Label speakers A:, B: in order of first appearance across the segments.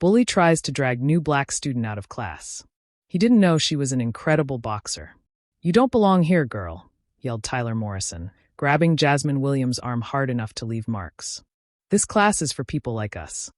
A: Bully tries to drag new black student out of class. He didn't know she was an incredible boxer. "You don't belong here, girl," yelled Tyler Morrison, grabbing Jasmine Williams' arm hard enough to leave marks. "This class is for people like us."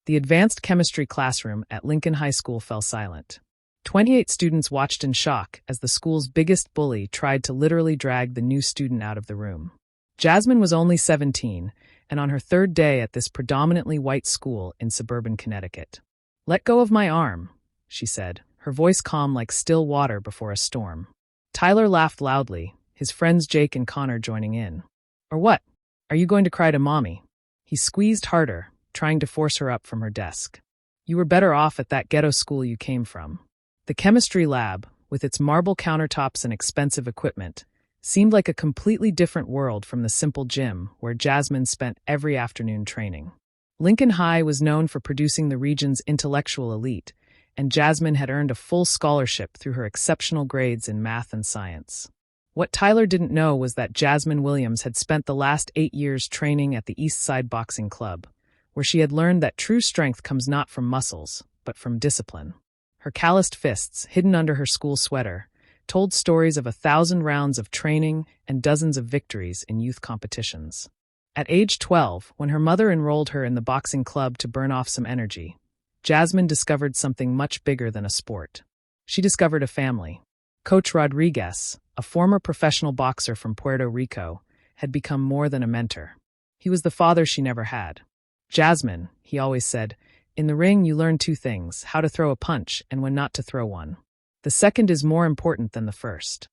A: The advanced chemistry classroom at Lincoln High School fell silent. 28 students watched in shock as the school's biggest bully tried to literally drag the new student out of the room. Jasmine was only 17, and on her third day at this predominantly white school in suburban Connecticut. "Let go of my arm," she said, her voice calm like still water before a storm. Tyler laughed loudly, his friends Jake and Connor joining in. "Or what? Are you going to cry to mommy?" He squeezed harder, trying to force her up from her desk. "You were better off at that ghetto school you came from." The chemistry lab, with its marble countertops and expensive equipment, seemed like a completely different world from the simple gym where Jasmine spent every afternoon training. Lincoln High was known for producing the region's intellectual elite, and Jasmine had earned a full scholarship through her exceptional grades in math and science. What Tyler didn't know was that Jasmine Williams had spent the last 8 years training at the East Side Boxing Club, where she had learned that true strength comes not from muscles, but from discipline. Her calloused fists, hidden under her school sweater, told stories of 1,000 rounds of training and dozens of victories in youth competitions. At age 12, when her mother enrolled her in the boxing club to burn off some energy, Jasmine discovered something much bigger than a sport. She discovered a family. Coach Rodriguez, a former professional boxer from Puerto Rico, had become more than a mentor. He was the father she never had. "Jasmine," he always said, "in the ring you learn 2 things, how to throw a punch and when not to throw one. The second is more important than the first."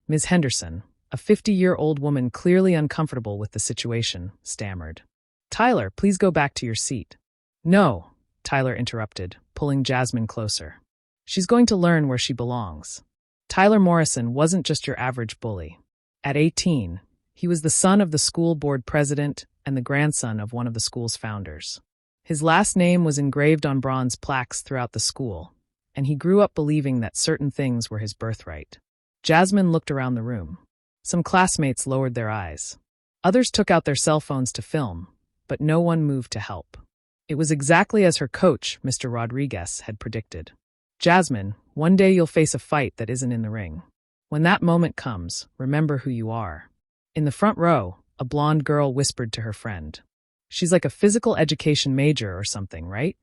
A: Ms. Henderson, a 50-year-old woman clearly uncomfortable with the situation, stammered. "Tyler, please go back to your seat." "No," Tyler interrupted, pulling Jasmine closer. "She's going to learn where she belongs." Tyler Morrison wasn't just your average bully. At 18, he was the son of the school board president and the grandson of one of the school's founders. His last name was engraved on bronze plaques throughout the school, and he grew up believing that certain things were his birthright. Jasmine looked around the room. Some classmates lowered their eyes. Others took out their cell phones to film, but no one moved to help. It was exactly as her coach, Mr. Rodriguez, had predicted. "Jasmine, one day you'll face a fight that isn't in the ring. When that moment comes, remember who you are." In the front row, a blonde girl whispered to her friend. "She's like a physical education major or something, right?"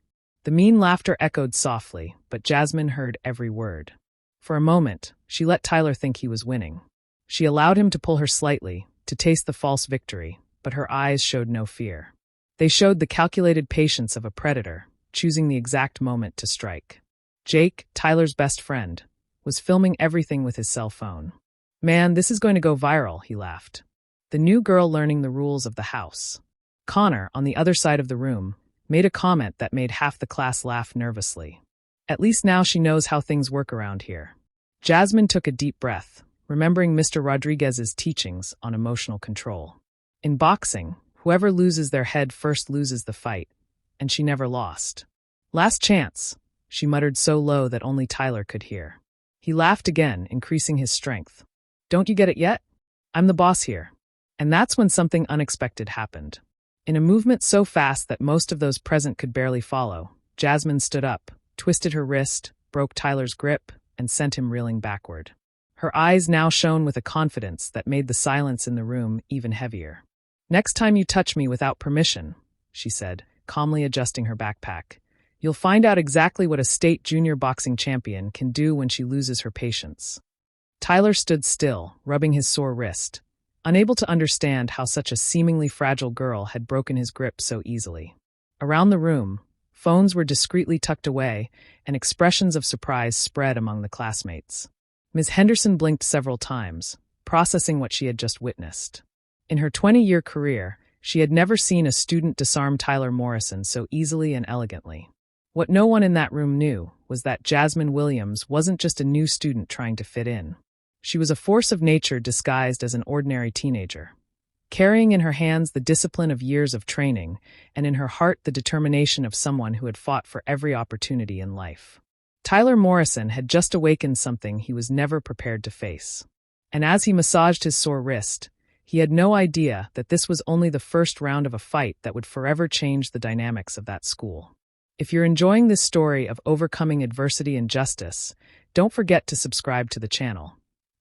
A: The mean laughter echoed softly, but Jasmine heard every word. For a moment, she let Tyler think he was winning. She allowed him to pull her slightly, to taste the false victory, but her eyes showed no fear. They showed the calculated patience of a predator, choosing the exact moment to strike. Jake, Tyler's best friend, was filming everything with his cell phone. "Man, this is going to go viral," he laughed. The new girl learning the rules of the house. Connor, on the other side of the room, made a comment that made half the class laugh nervously. "At least now she knows how things work around here." Jasmine took a deep breath, remembering Mr. Rodriguez's teachings on emotional control. In boxing, whoever loses their head first loses the fight, and she never lost. "Last chance," she muttered so low that only Tyler could hear. He laughed again, increasing his strength. "Don't you get it yet? I'm the boss here." And that's when something unexpected happened. In a movement so fast that most of those present could barely follow, Jasmine stood up, twisted her wrist, broke Tyler's grip, and sent him reeling backward. Her eyes now shone with a confidence that made the silence in the room even heavier. "Next time you touch me without permission," she said, calmly adjusting her backpack, "you'll find out exactly what a state junior boxing champion can do when she loses her patience." Tyler stood still, rubbing his sore wrist, unable to understand how such a seemingly fragile girl had broken his grip so easily. Around the room, phones were discreetly tucked away, and expressions of surprise spread among the classmates. Ms. Henderson blinked several times, processing what she had just witnessed. In her 20-year career, she had never seen a student disarm Tyler Morrison so easily and elegantly. What no one in that room knew was that Jasmine Williams wasn't just a new student trying to fit in. She was a force of nature disguised as an ordinary teenager, carrying in her hands the discipline of years of training, and in her heart the determination of someone who had fought for every opportunity in life. Tyler Morrison had just awakened something he was never prepared to face. And as he massaged his sore wrist, he had no idea that this was only the first round of a fight that would forever change the dynamics of that school. If you're enjoying this story of overcoming adversity and justice, don't forget to subscribe to the channel.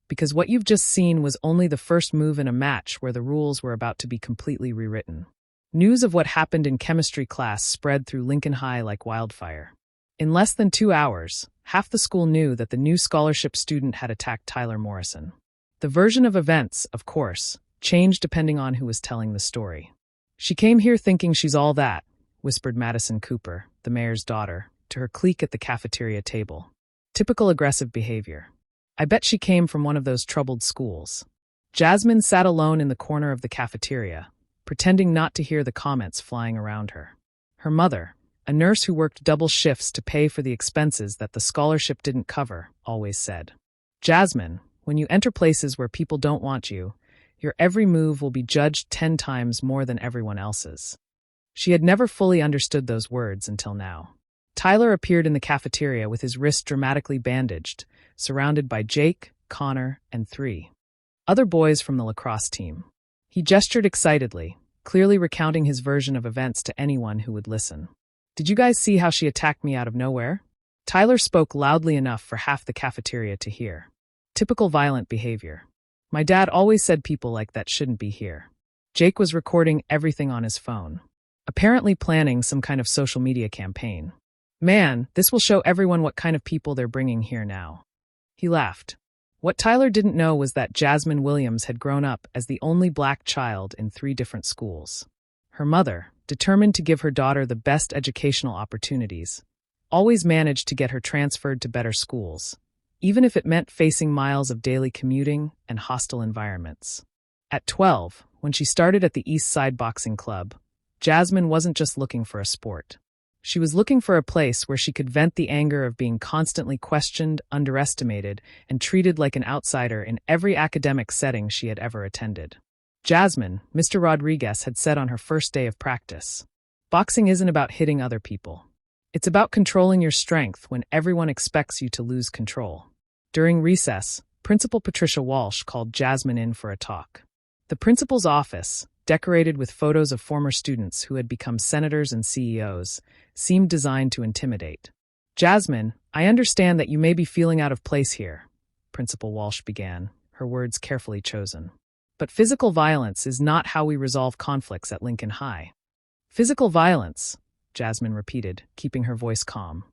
A: Because what you've just seen was only the first move in a match where the rules were about to be completely rewritten. News of what happened in chemistry class spread through Lincoln High like wildfire. In less than 2 hours, half the school knew that the new scholarship student had attacked Tyler Morrison. The version of events, of course, changed depending on who was telling the story. "She came here thinking she's all that," whispered Madison Cooper, the mayor's daughter, to her clique at the cafeteria table. Typical aggressive behavior. "I bet she came from one of those troubled schools." Jasmine sat alone in the corner of the cafeteria, pretending not to hear the comments flying around her. Her mother, a nurse who worked double shifts to pay for the expenses that the scholarship didn't cover, always said, "Jasmine, when you enter places where people don't want you, your every move will be judged 10 times more than everyone else's." She had never fully understood those words until now. Tyler appeared in the cafeteria with his wrist dramatically bandaged, surrounded by Jake, Connor, and 3 other boys from the lacrosse team. He gestured excitedly, clearly recounting his version of events to anyone who would listen. "Did you guys see how she attacked me out of nowhere?" Tyler spoke loudly enough for half the cafeteria to hear. Typical violent behavior. "My dad always said people like that shouldn't be here." Jake was recording everything on his phone, apparently planning some kind of social media campaign. "Man, this will show everyone what kind of people they're bringing here now." He laughed. What Tyler didn't know was that Jasmine Williams had grown up as the only black child in 3 different schools. Her mother, determined to give her daughter the best educational opportunities, always managed to get her transferred to better schools, even if it meant facing miles of daily commuting and hostile environments. At 12, when she started at the East Side Boxing Club, Jasmine wasn't just looking for a sport. She was looking for a place where she could vent the anger of being constantly questioned, underestimated, and treated like an outsider in every academic setting she had ever attended. Jasmine, Mr. Rodriguez had said on her first day of practice, "Boxing isn't about hitting other people. It's about controlling your strength when everyone expects you to lose control." During recess, Principal Patricia Walsh called Jasmine in for a talk. The principal's office, decorated with photos of former students who had become senators and CEOs, seemed designed to intimidate. "Jasmine, I understand that you may be feeling out of place here," Principal Walsh began, her words carefully chosen. "But physical violence is not how we resolve conflicts at Lincoln High." "Physical violence," Jasmine repeated, keeping her voice calm.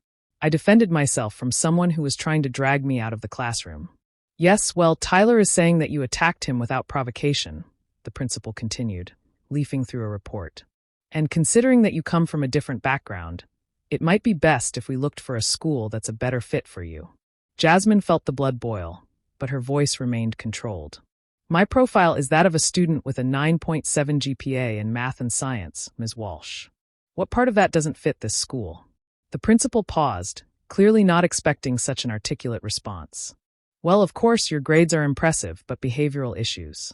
A: "I defended myself from someone who was trying to drag me out of the classroom." "Yes, well, Tyler is saying that you attacked him without provocation," the principal continued, leafing through a report. "And considering that you come from a different background, it might be best if we looked for a school that's a better fit for you." Jasmine felt the blood boil, but her voice remained controlled. "My profile is that of a student with a 9.7 GPA in math and science, Ms. Walsh. What part of that doesn't fit this school?" The principal paused, clearly not expecting such an articulate response. "Well, of course your grades are impressive, but behavioral issues."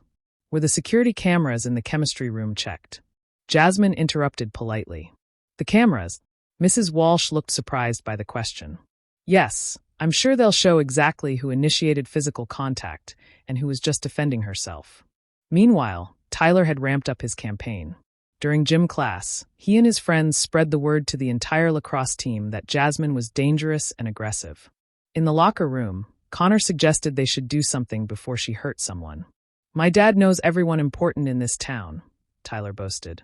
A: "Were the security cameras in the chemistry room checked?" Jasmine interrupted politely. "The cameras?" Mrs. Walsh looked surprised by the question. "Yes, I'm sure they'll show exactly who initiated physical contact and who was just defending herself." Meanwhile, Tyler had ramped up his campaign. During gym class, he and his friends spread the word to the entire lacrosse team that Jasmine was dangerous and aggressive. In the locker room, Connor suggested they should do something before she hurt someone. "My dad knows everyone important in this town," Tyler boasted.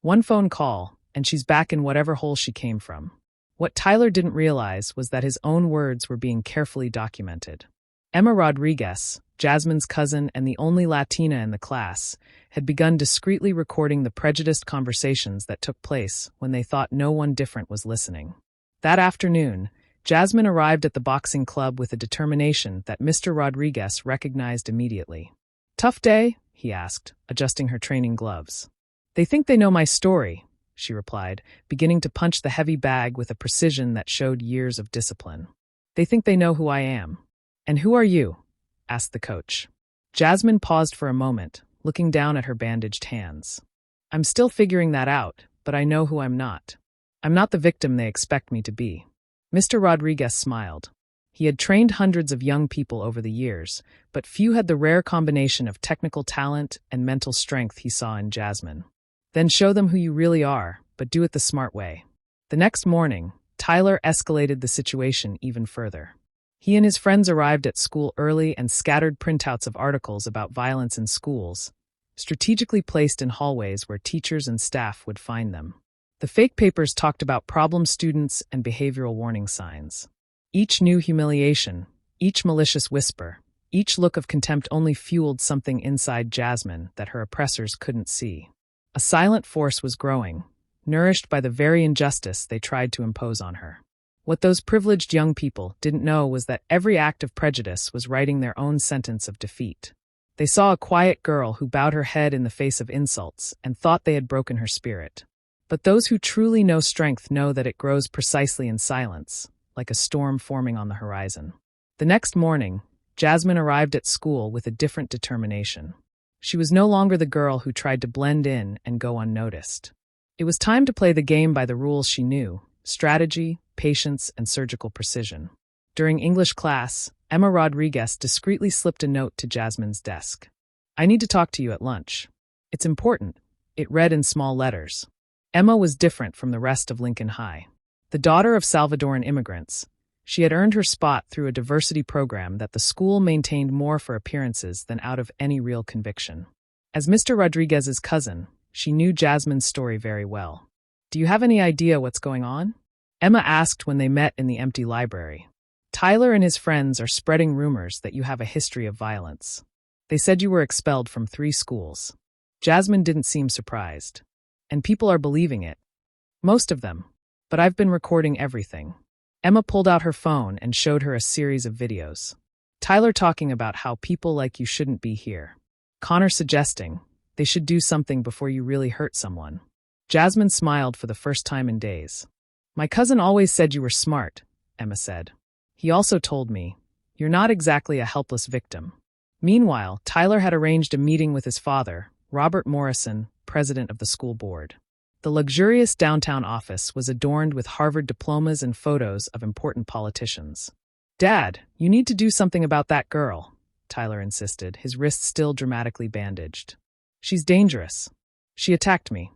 A: "One phone call, and she's back in whatever hole she came from." What Tyler didn't realize was that his own words were being carefully documented. Emma Rodriguez, Jasmine's cousin and the only Latina in the class, had begun discreetly recording the prejudiced conversations that took place when they thought no one different was listening. That afternoon, Jasmine arrived at the boxing club with a determination that Mr. Rodriguez recognized immediately. "Tough day?" he asked, adjusting her training gloves. "They think they know my story," she replied, beginning to punch the heavy bag with a precision that showed years of discipline. "They think they know who I am." "And who are you?" asked the coach. Jasmine paused for a moment, looking down at her bandaged hands. "I'm still figuring that out, but I know who I'm not. I'm not the victim they expect me to be." Mr. Rodriguez smiled. He had trained hundreds of young people over the years, but few had the rare combination of technical talent and mental strength he saw in Jasmine. "Then show them who you really are, but do it the smart way." The next morning, Tyler escalated the situation even further. He and his friends arrived at school early and scattered printouts of articles about violence in schools, strategically placed in hallways where teachers and staff would find them. The fake papers talked about problem students and behavioral warning signs. Each new humiliation, each malicious whisper, each look of contempt only fueled something inside Jasmine that her oppressors couldn't see. A silent force was growing, nourished by the very injustice they tried to impose on her. What those privileged young people didn't know was that every act of prejudice was writing their own sentence of defeat. They saw a quiet girl who bowed her head in the face of insults and thought they had broken her spirit. But those who truly know strength know that it grows precisely in silence, like a storm forming on the horizon. The next morning, Jasmine arrived at school with a different determination. She was no longer the girl who tried to blend in and go unnoticed. It was time to play the game by the rules she knew: strategy, patience, and surgical precision. During English class, Emma Rodriguez discreetly slipped a note to Jasmine's desk. "I need to talk to you at lunch. It's important," it read in small letters. Emma was different from the rest of Lincoln High. The daughter of Salvadoran immigrants, she had earned her spot through a diversity program that the school maintained more for appearances than out of any real conviction. As Mr. Rodriguez's cousin, she knew Jasmine's story very well. "Do you have any idea what's going on?" Emma asked when they met in the empty library. "Tyler and his friends are spreading rumors that you have a history of violence. They said you were expelled from 3 schools. Jasmine didn't seem surprised. "And people are believing it. Most of them. But I've been recording everything." Emma pulled out her phone and showed her a series of videos. Tyler talking about how people like you shouldn't be here. Connor suggesting they should do something before you really hurt someone. Jasmine smiled for the first time in days. "My cousin always said you were smart," Emma said. "He also told me, you're not exactly a helpless victim." Meanwhile, Tyler had arranged a meeting with his father, Robert Morrison, president of the school board. The luxurious downtown office was adorned with Harvard diplomas and photos of important politicians. "Dad, you need to do something about that girl," Tyler insisted, his wrists still dramatically bandaged. "She's dangerous. She attacked me.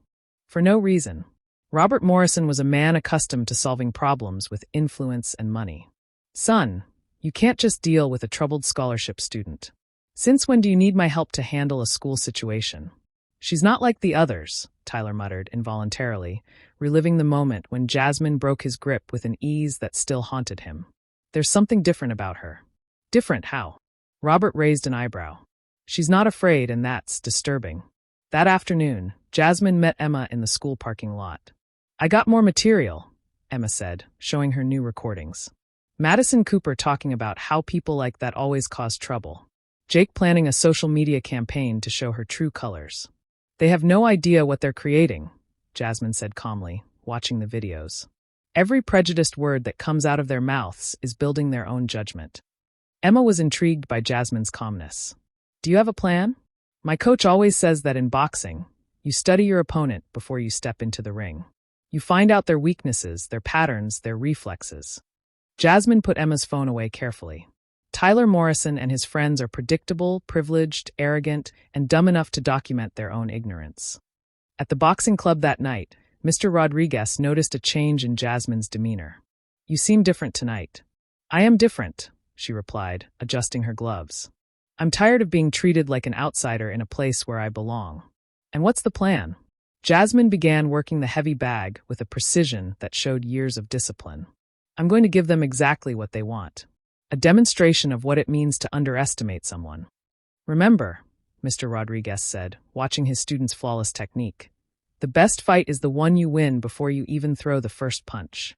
A: For no reason." Robert Morrison was a man accustomed to solving problems with influence and money. "Son, you can't just deal with a troubled scholarship student. Since when do you need my help to handle a school situation?" "She's not like the others," Tyler muttered involuntarily, reliving the moment when Jasmine broke his grip with an ease that still haunted him. "There's something different about her." "Different how?" Robert raised an eyebrow. "She's not afraid, and that's disturbing." That afternoon, Jasmine met Emma in the school parking lot. "I got more material," Emma said, showing her new recordings. Madison Cooper talking about how people like that always cause trouble. Jake planning a social media campaign to show her true colors. "They have no idea what they're creating," Jasmine said calmly, watching the videos. "Every prejudiced word that comes out of their mouths is building their own judgment." Emma was intrigued by Jasmine's calmness. "Do you have a plan?" "My coach always says that in boxing, you study your opponent before you step into the ring. You find out their weaknesses, their patterns, their reflexes." Jasmine put Emma's phone away carefully. Tyler Morrison and his friends are predictable, privileged, arrogant, and dumb enough to document their own ignorance. At the boxing club that night, Mr. Rodriguez noticed a change in Jasmine's demeanor. "You seem different tonight." "I am different," she replied, adjusting her gloves. "I'm tired of being treated like an outsider in a place where I belong." "And what's the plan?" Jasmine began working the heavy bag with a precision that showed years of discipline. "I'm going to give them exactly what they want. A demonstration of what it means to underestimate someone." "Remember," Mr. Rodriguez said, watching his students' flawless technique, "the best fight is the one you win before you even throw the first punch."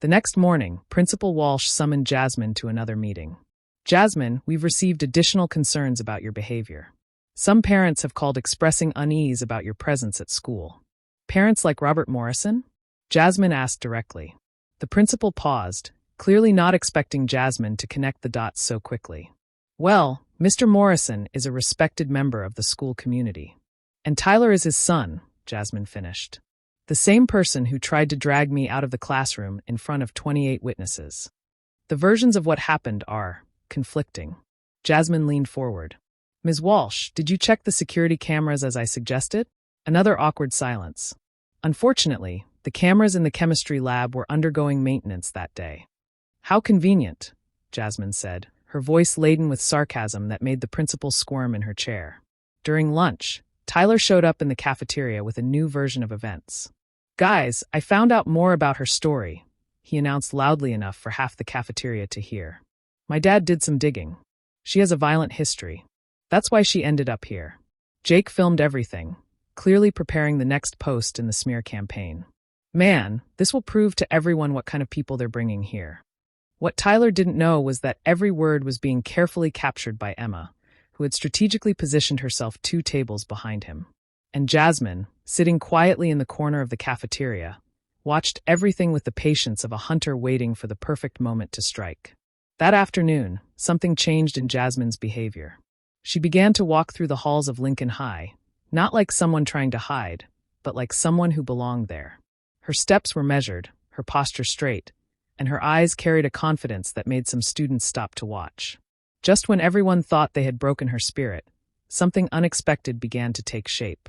A: The next morning, Principal Walsh summoned Jasmine to another meeting. "Jasmine, we've received additional concerns about your behavior. Some parents have called expressing unease about your presence at school." "Parents like Robert Morrison?" Jasmine asked directly. The principal paused, clearly not expecting Jasmine to connect the dots so quickly. "Well, Mr. Morrison is a respected member of the school community. And Tyler is his son," Jasmine finished. "The same person who tried to drag me out of the classroom in front of 28 witnesses. The versions of what happened are conflicting." Jasmine leaned forward. "Ms. Walsh, did you check the security cameras as I suggested?" Another awkward silence. "Unfortunately, The cameras in the chemistry lab were undergoing maintenance that day. How convenient, Jasmine said, her voice laden with sarcasm that made the principal squirm in her chair. During lunch, Tyler showed up in the cafeteria with a new version of events. Guys, I found out more about her story, he announced loudly enough for half the cafeteria to hear. My dad did some digging. She has a violent history. That's why she ended up here. Jake filmed everything, clearly preparing the next post in the smear campaign. Man, this will prove to everyone what kind of people they're bringing here. What Tyler didn't know was that every word was being carefully captured by Emma, who had strategically positioned herself 2 tables behind him. And Jasmine, sitting quietly in the corner of the cafeteria, watched everything with the patience of a hunter waiting for the perfect moment to strike. That afternoon, something changed in Jasmine's behavior. She began to walk through the halls of Lincoln High, not like someone trying to hide, but like someone who belonged there. Her steps were measured, her posture straight, and her eyes carried a confidence that made some students stop to watch. Just when everyone thought they had broken her spirit, something unexpected began to take shape.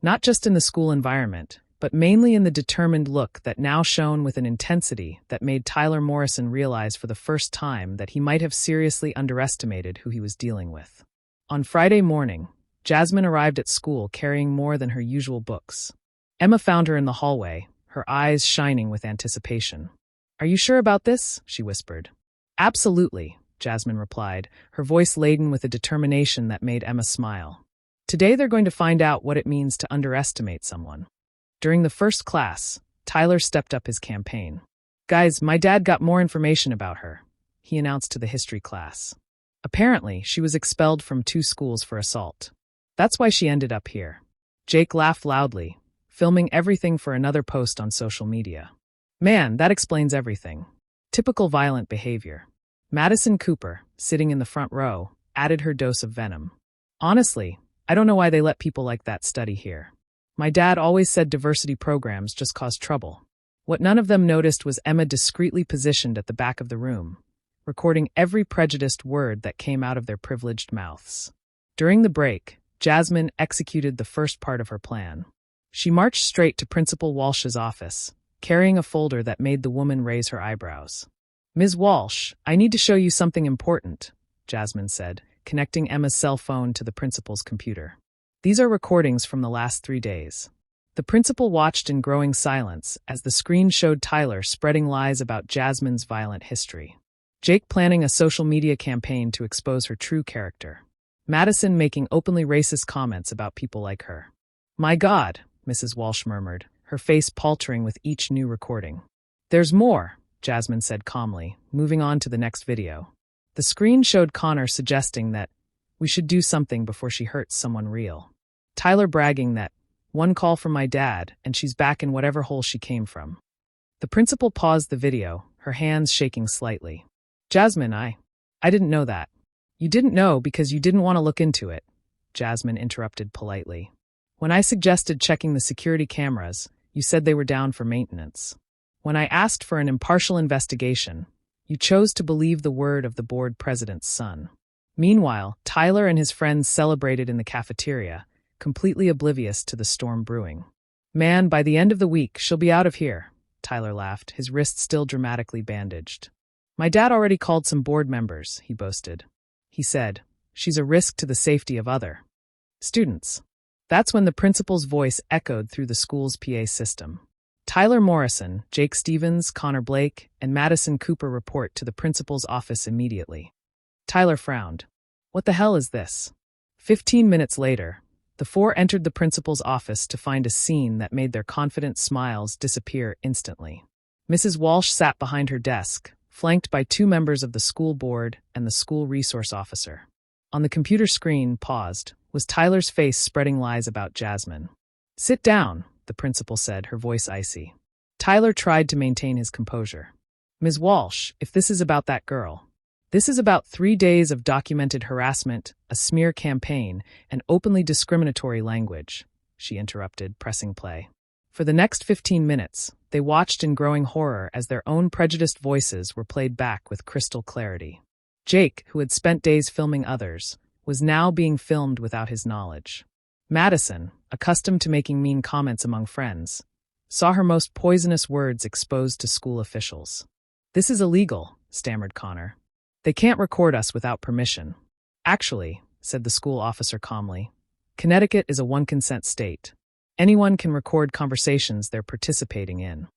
A: Not just in the school environment, but mainly in the determined look that now shone with an intensity that made Tyler Morrison realize for the first time that he might have seriously underestimated who he was dealing with. On Friday morning, Jasmine arrived at school carrying more than her usual books. Emma found her in the hallway, her eyes shining with anticipation. "Are you sure about this?" she whispered. "Absolutely," Jasmine replied, her voice laden with a determination that made Emma smile. "Today they're going to find out what it means to underestimate someone." During the first class, Tyler stepped up his campaign. "Guys, my dad got more information about her," he announced to the history class. Apparently, she was expelled from 2 schools for assault. That's why she ended up here. Jake laughed loudly, filming everything for another post on social media. "Man, that explains everything. Typical violent behavior." Madison Cooper, sitting in the front row, added her dose of venom. "Honestly, I don't know why they let people like that study here. My dad always said diversity programs just cause trouble." What none of them noticed was Emma discreetly positioned at the back of the room, recording every prejudiced word that came out of their privileged mouths. During the break, Jasmine executed the first part of her plan. She marched straight to Principal Walsh's office, carrying a folder that made the woman raise her eyebrows. "Ms. Walsh, I need to show you something important," Jasmine said, connecting Emma's cell phone to the principal's computer. "These are recordings from the last 3 days." The principal watched in growing silence as the screen showed Tyler spreading lies about Jasmine's violent history. Jake planning a social media campaign to expose her true character. Madison making openly racist comments about people like her. "My God," Mrs. Walsh murmured, her face paltering with each new recording. "There's more," Jasmine said calmly, moving on to the next video. The screen showed Connor suggesting that we should do something before she hurts someone real. Tyler bragging that, "One call from my dad, and she's back in whatever hole she came from." The principal paused the video, her hands shaking slightly. "Jasmine, I didn't know that." "You didn't know because you didn't want to look into it," Jasmine interrupted politely. "When I suggested checking the security cameras, you said they were down for maintenance. When I asked for an impartial investigation, you chose to believe the word of the board president's son." Meanwhile, Tyler and his friends celebrated in the cafeteria, completely oblivious to the storm brewing. "Man, by the end of the week, she'll be out of here," Tyler laughed, his wrist still dramatically bandaged. "My dad already called some board members," he boasted. He said, "She's a risk to the safety of other students." That's when the principal's voice echoed through the school's PA system. Tyler Morrison, Jake Stevens, Connor Blake, and Madison Cooper report to the principal's office immediately. Tyler frowned. "What the hell is this?" 15 minutes later, the 4 entered the principal's office to find a scene that made their confident smiles disappear instantly. Mrs. Walsh sat behind her desk, flanked by 2 members of the school board and the school resource officer. On the computer screen, paused, was Tyler's face spreading lies about Jasmine. "Sit down," the principal said, her voice icy. Tyler tried to maintain his composure. "Ms. Walsh, if this is about that girl, this is about 3 days of documented harassment, a smear campaign, and openly discriminatory language," she interrupted, pressing play. For the next 15 minutes, they watched in growing horror as their own prejudiced voices were played back with crystal clarity. Jake, who had spent days filming others, was now being filmed without his knowledge. Madison, accustomed to making mean comments among friends, saw her most poisonous words exposed to school officials. "This is illegal," stammered Connor. "They can't record us without permission." "Actually," said the school officer calmly, "Connecticut is a one-consent state. Anyone can record conversations they're participating in."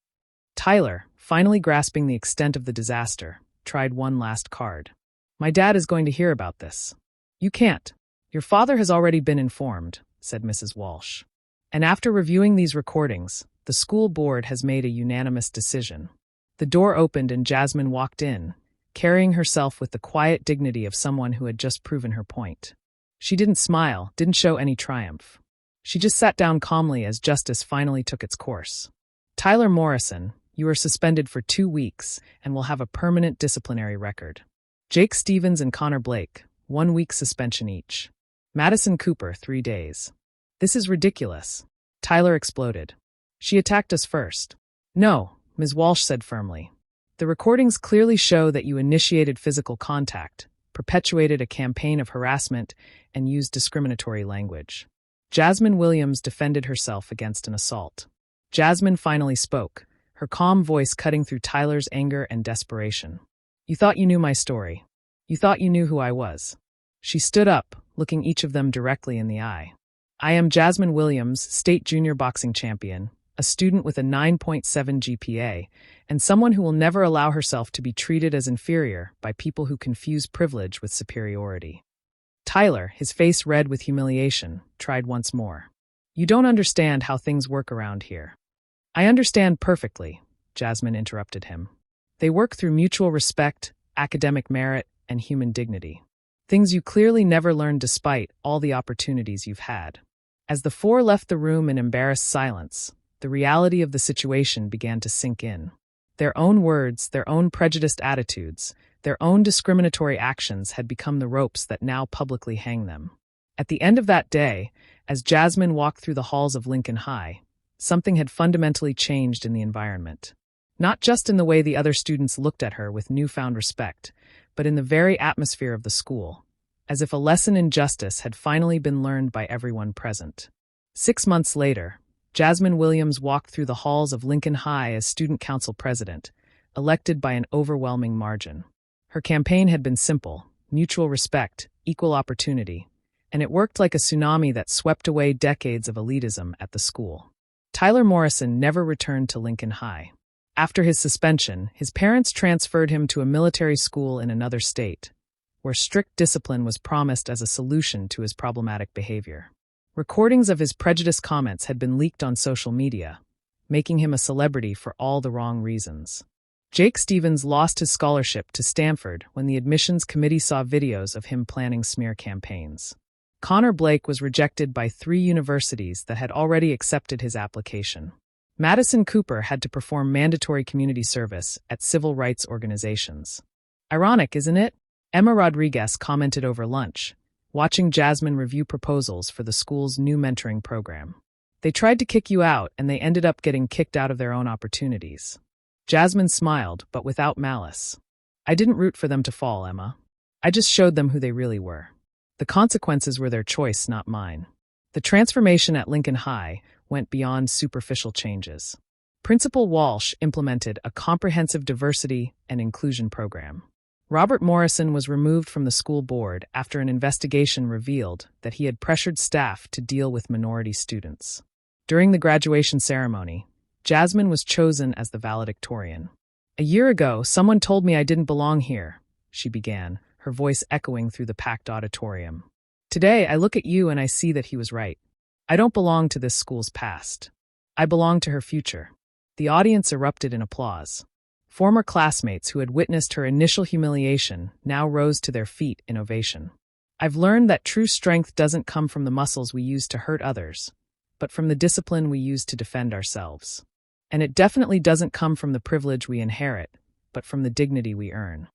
A: Tyler, finally grasping the extent of the disaster, tried one last card. "My dad is going to hear about this." "You can't. Your father has already been informed," said Mrs. Walsh. "And after reviewing these recordings, the school board has made a unanimous decision." The door opened and Jasmine walked in, carrying herself with the quiet dignity of someone who had just proven her point. She didn't smile, didn't show any triumph. She just sat down calmly as justice finally took its course. "Tyler Morrison, you are suspended for 2 weeks and will have a permanent disciplinary record. Jake Stevens and Connor Blake, 1 week suspension each. Madison Cooper, 3 days. This is ridiculous." Tyler exploded. "She attacked us first." "No," Ms. Walsh said firmly. "The recordings clearly show that you initiated physical contact, perpetuated a campaign of harassment, and used discriminatory language." Jasmine Williams defended herself against an assault. Jasmine finally spoke, her calm voice cutting through Tyler's anger and desperation. "You thought you knew my story. You thought you knew who I was." She stood up, looking each of them directly in the eye. "I am Jasmine Williams, state junior boxing champion, a student with a 9.7 GPA, and someone who will never allow herself to be treated as inferior by people who confuse privilege with superiority." Tyler, his face red with humiliation, tried once more. "You don't understand how things work around here." "I understand perfectly," Jasmine interrupted him. "They work through mutual respect, academic merit, and human dignity. Things you clearly never learned despite all the opportunities you've had." As the four left the room in embarrassed silence, the reality of the situation began to sink in. Their own words, their own prejudiced attitudes, their own discriminatory actions had become the ropes that now publicly hang them. At the end of that day, as Jasmine walked through the halls of Lincoln High, something had fundamentally changed in the environment. Not just in the way the other students looked at her with newfound respect, but in the very atmosphere of the school, as if a lesson in justice had finally been learned by everyone present. 6 months later, Jasmine Williams walked through the halls of Lincoln High as student council president, elected by an overwhelming margin. Her campaign had been simple: mutual respect, equal opportunity, and it worked like a tsunami that swept away decades of elitism at the school. Tyler Morrison never returned to Lincoln High. After his suspension, his parents transferred him to a military school in another state, where strict discipline was promised as a solution to his problematic behavior. Recordings of his prejudiced comments had been leaked on social media, making him a celebrity for all the wrong reasons. Jake Stevens lost his scholarship to Stanford when the admissions committee saw videos of him planning smear campaigns. Connor Blake was rejected by 3 universities that had already accepted his application. Madison Cooper had to perform mandatory community service at civil rights organizations. "Ironic, isn't it?" Emma Rodriguez commented over lunch, watching Jasmine review proposals for the school's new mentoring program. "They tried to kick you out, and they ended up getting kicked out of their own opportunities." Jasmine smiled, but without malice. "I didn't root for them to fall, Emma. I just showed them who they really were. The consequences were their choice, not mine." The transformation at Lincoln High went beyond superficial changes. Principal Walsh implemented a comprehensive diversity and inclusion program. Robert Morrison was removed from the school board after an investigation revealed that he had pressured staff to deal with minority students. During the graduation ceremony, Jasmine was chosen as the valedictorian. "A year ago, someone told me I didn't belong here," she began, her voice echoing through the packed auditorium. "Today, I look at you and I see that he was right. I don't belong to this school's past. I belong to her future." The audience erupted in applause. Former classmates who had witnessed her initial humiliation now rose to their feet in ovation. "I've learned that true strength doesn't come from the muscles we use to hurt others, but from the discipline we use to defend ourselves. And it definitely doesn't come from the privilege we inherit, but from the dignity we earn."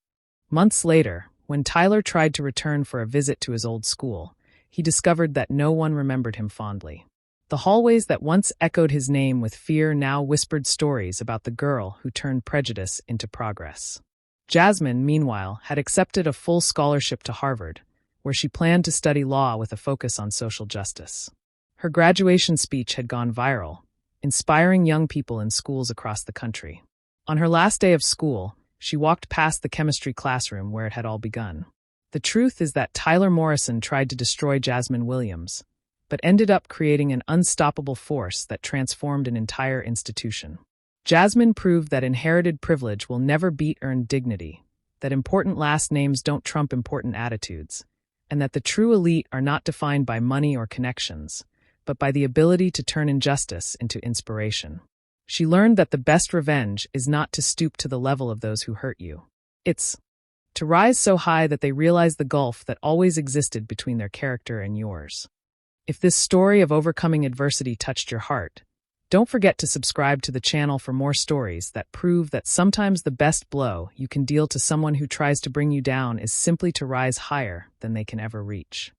A: Months later, when Tyler tried to return for a visit to his old school, he discovered that no one remembered him fondly. The hallways that once echoed his name with fear now whispered stories about the girl who turned prejudice into progress. Jasmine, meanwhile, had accepted a full scholarship to Harvard, where she planned to study law with a focus on social justice. Her graduation speech had gone viral, inspiring young people in schools across the country. On her last day of school, she walked past the chemistry classroom where it had all begun. The truth is that Tyler Morrison tried to destroy Jasmine Williams, but ended up creating an unstoppable force that transformed an entire institution. Jasmine proved that inherited privilege will never beat earned dignity, that important last names don't trump important attitudes, and that the true elite are not defined by money or connections, but by the ability to turn injustice into inspiration. She learned that the best revenge is not to stoop to the level of those who hurt you. It's to rise so high that they realize the gulf that always existed between their character and yours. If this story of overcoming adversity touched your heart, don't forget to subscribe to the channel for more stories that prove that sometimes the best blow you can deal to someone who tries to bring you down is simply to rise higher than they can ever reach.